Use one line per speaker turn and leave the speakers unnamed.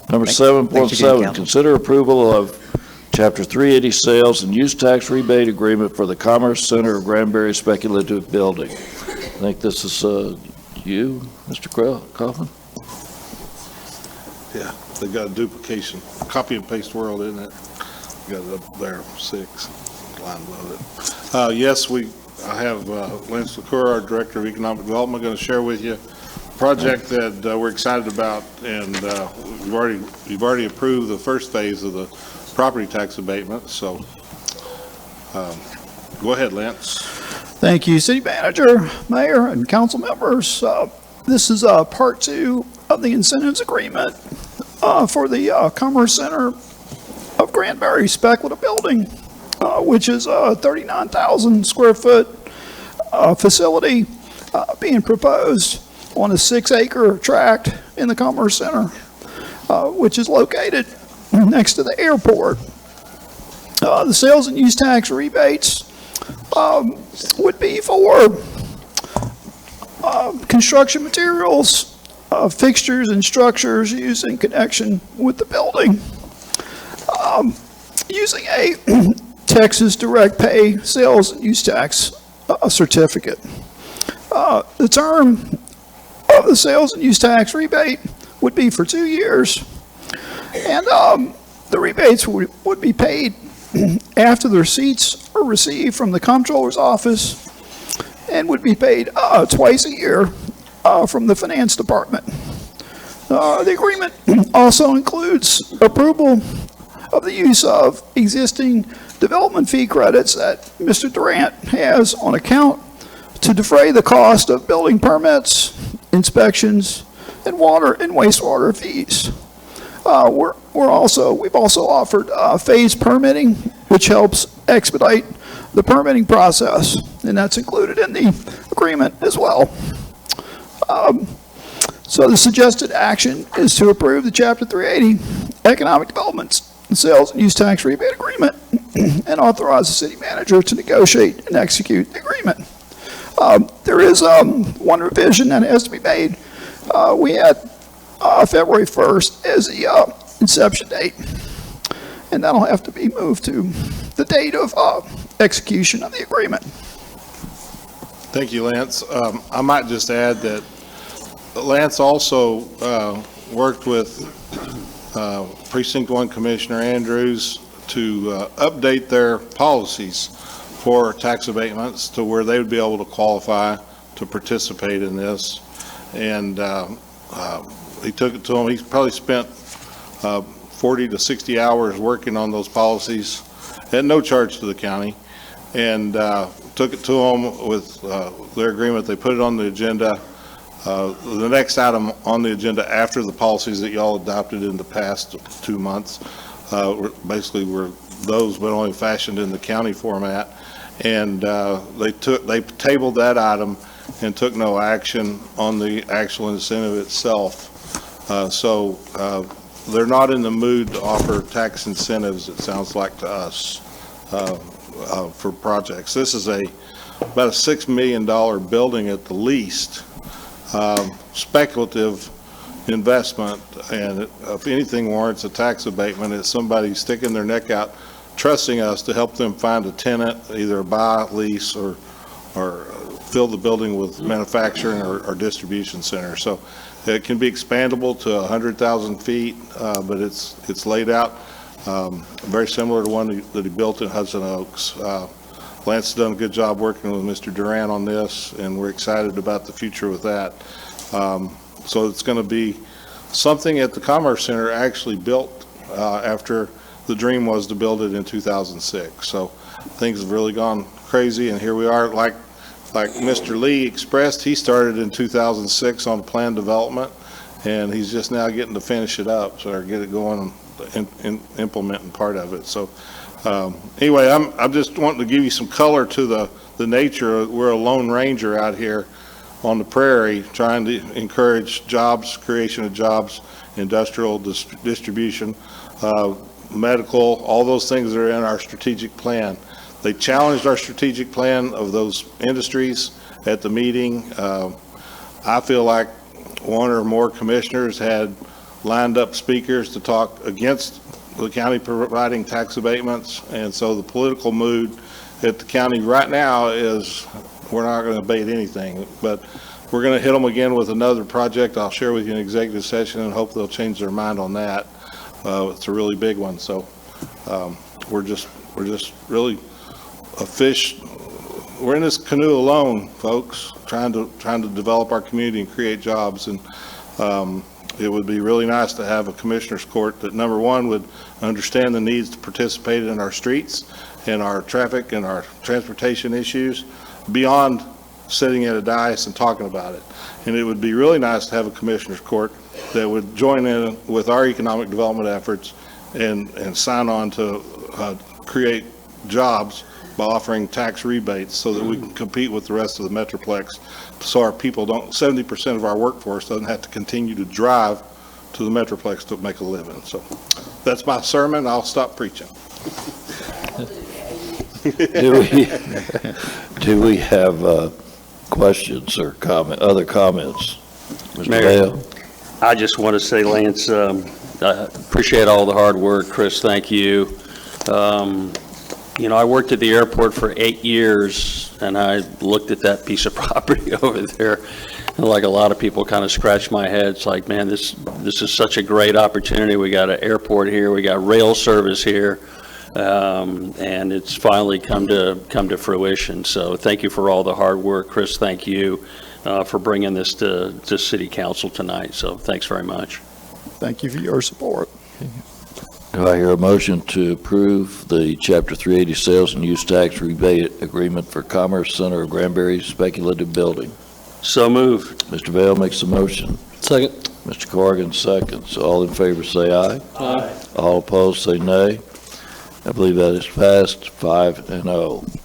Number 7.7, consider approval of Chapter 380 Sales and Use Tax Rebate Agreement for the Commerce Center of Granbury Speculative Building. I think this is you, Mr. Kaufman?
Yeah, they got a duplication, copy and paste world, isn't it? Got it up there, 6, line above it. Yes, I have Lance LaCour, our Director of Economic Development, going to share with you a project that we're excited about, and you've already approved the first phase of the property tax abatement, so go ahead, Lance.
Thank you, City Manager, Mayor, and council members. This is part 2 of the incentives agreement for the Commerce Center of Granbury Speculative Building, which is a 39,000 square foot facility being proposed on a 6-acre tract in the Commerce Center, which is located next to the airport. The sales and use tax rebates would be for construction materials, fixtures and structures used in connection with the building, using a Texas direct pay sales and use tax certificate. The term of the sales and use tax rebate would be for 2 years, and the rebates would be paid after the receipts are received from the comptroller's office, and would be paid twice a year from the finance department. The agreement also includes approval of the use of existing development fee credits that Mr. Durant has on account to defray the cost of building permits, inspections, and water and wastewater fees. We've also offered phased permitting, which helps expedite the permitting process, and that's included in the agreement as well. So the suggested action is to approve the Chapter 380 Economic Development Sales and Use Tax Rebate Agreement and authorize the City Manager to negotiate and execute the agreement. There is one revision that has to be made. We had February 1st as the inception date, and that'll have to be moved to the date of execution of the agreement.
Thank you, Lance. I might just add that Lance also worked with Precinct 1 Commissioner Andrews to update their policies for tax abatements to where they would be able to qualify to participate in this. And he took it to him. He's probably spent 40 to 60 hours working on those policies at no charge to the county, and took it to them with their agreement. They put it on the agenda. The next item on the agenda after the policies that y'all adopted in the past 2 months basically were those, but only fashioned in the county format. And they tabled that item and took no action on the actual incentive itself. So they're not in the mood to offer tax incentives, it sounds like to us, for projects. This is about a $6 million building at the least, speculative investment, and if anything warrants a tax abatement, it's somebody sticking their neck out, trusting us to help them find a tenant, either buy, lease, or fill the building with manufacturing or distribution center. So it can be expandable to 100,000 feet, but it's laid out very similar to one that he built in Hudson Oaks. Lance has done a good job working with Mr. Durant on this, and we're excited about the future with that. So it's going to be something at the Commerce Center actually built after the dream was to build it in 2006. So things have really gone crazy, and here we are. Like Mr. Lee expressed, he started in 2006 on plan development, and he's just now getting to finish it up, so or get it going and implementing part of it. So anyway, I'm just wanting to give you some color to the nature. We're a lone ranger out here on the prairie trying to encourage jobs, creation of jobs, industrial distribution, medical, all those things that are in our strategic plan. They challenged our strategic plan of those industries at the meeting. I feel like one or more commissioners had lined up speakers to talk against the county providing tax abatements. And so the political mood at the county right now is we're not going to abate anything, but we're going to hit them again with another project I'll share with you in executive session, and hope they'll change their mind on that. It's a really big one. So we're just really a fish. We're in this canoe alone, folks, trying to develop our community and create jobs. And it would be really nice to have a commissioner's court that, number one, would understand the needs to participate in our streets and our traffic and our transportation issues beyond sitting at a dais and talking about it. And it would be really nice to have a commissioner's court that would join in with our economic development efforts and sign on to create jobs by offering tax rebates so that we can compete with the rest of the Metroplex, so our people don't, 70% of our workforce doesn't have to continue to drive to the Metroplex to make a living. So that's my sermon. I'll stop preaching.
Do we have questions or other comments? Mr.
Mayor,
Vail?
I just want to say, Lance, I appreciate all the hard work. Chris, thank you. You know, I worked at the airport for 8 years, and I looked at that piece of property over there, and like a lot of people, kind of scratched my head. It's like, man, this is such a great opportunity. We got an airport here, we got rail service here, and it's finally come to fruition. So thank you for all the hard work. Chris, thank you for bringing this to City Council tonight. So thanks very much.
Thank you for your support.
Do I hear a motion to approve the Chapter 380 Sales and Use Tax Rebate Agreement for Commerce Center of Granbury Speculative Building?
So moved.
Mr. Vail makes a motion.
Second.
Mr. Corrigan seconds. All in favor say aye.
Aye.
All opposed say nay. I believe that is passed 5-0.